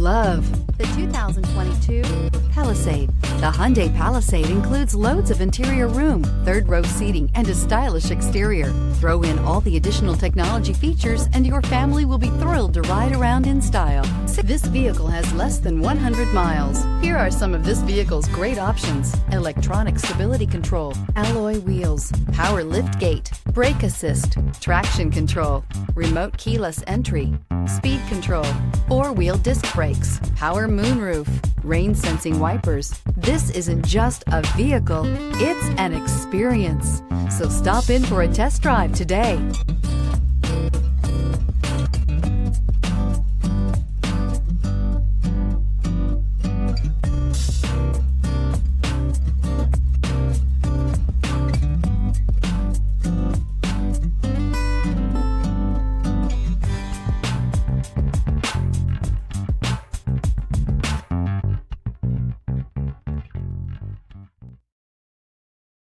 love the 2022 Palisade. The Hyundai Palisade includes loads of interior room, third-row seating, and a stylish exterior. Throw in all the additional technology features and your family will be thrilled to ride around in style. This vehicle has less than 100 miles. Here are some of this vehicle's great options: electronic stability control, alloy wheels, power lift gate, brake assist, traction control, remote keyless entry, speed control, four-wheel disc brakes, power moonroof, rain sensing wipers. This isn't just a vehicle, it's an experience. So stop in for a test drive today.